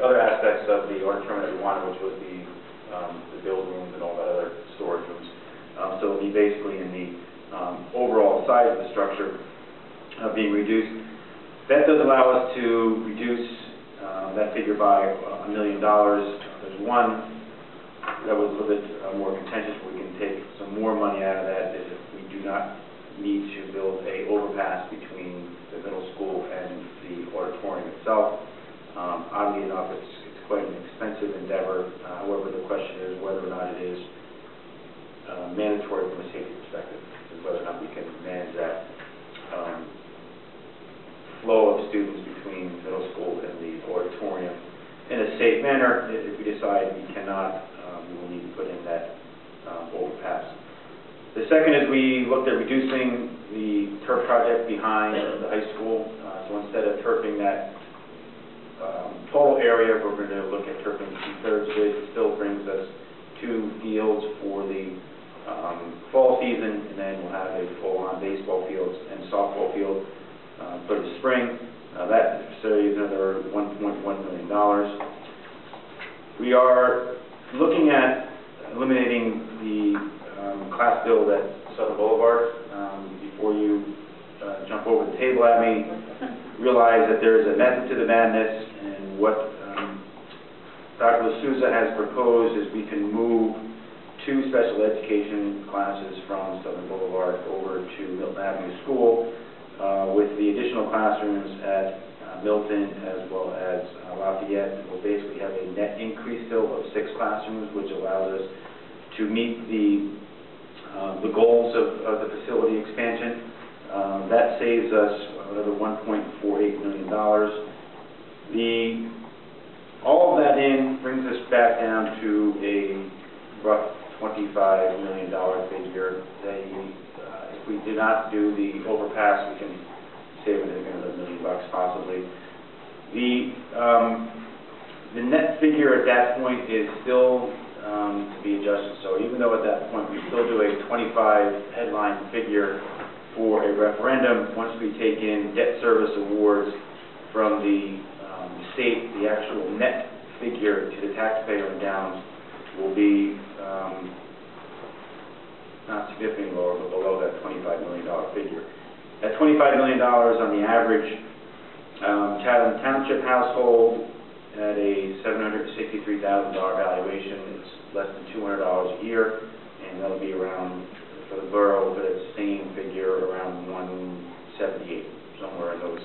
other aspects of the auditorium that we wanted, which was the build rooms and all that other storage rooms. So it'll be basically in the overall size of the structure being reduced. That does allow us to reduce that figure by $1 million. There's one that was a little bit more contentious, where we can take some more money out of that if we do not need to build a overpass between the middle school and the auditorium itself. Oddly enough, it's quite an expensive endeavor. However, the question is whether or not it is mandatory from a safety perspective, is whether or not we can manage that flow of students between middle school and the auditorium in a safe manner. If we decide we cannot, we will need to put in that overpass. The second is we looked at reducing the turf project behind the high school. So instead of turfing that total area, we're going to look at turfing 2/3 of it. It still brings us 2 fields for the fall season, and then we'll have a full-on baseball field and softball field for the spring. That saves another $1.1 million. We are looking at eliminating the class build at Southern Boulevard. Before you jump over the table at me, realize that there is a method to the madness, and what Dr. LaSouza has proposed is we can move 2 special education classes from Southern Boulevard over to Milton Avenue School, with the additional classrooms at Milton as well as Lafayette. We'll basically have a net increase still of 6 classrooms, which allows us to meet the goals of the facility expansion. That saves us another $1.48 million. All of that in brings us back down to a rough $25 million figure. If we do not do the overpass, we can save another $1 million possibly. The net figure at that point is still to be adjusted. So even though at that point we still do a 25 headline figure for a referendum, once we take in debt service awards from the state, the actual net figure to the taxpayer and downs will be not significantly lower, but below that $25 million figure. At $25 million on the average Chatham Township household, at a $763,000 valuation, it's less than $200 a year, and that'll be around, for the borough, for that same figure, around $178, somewhere in those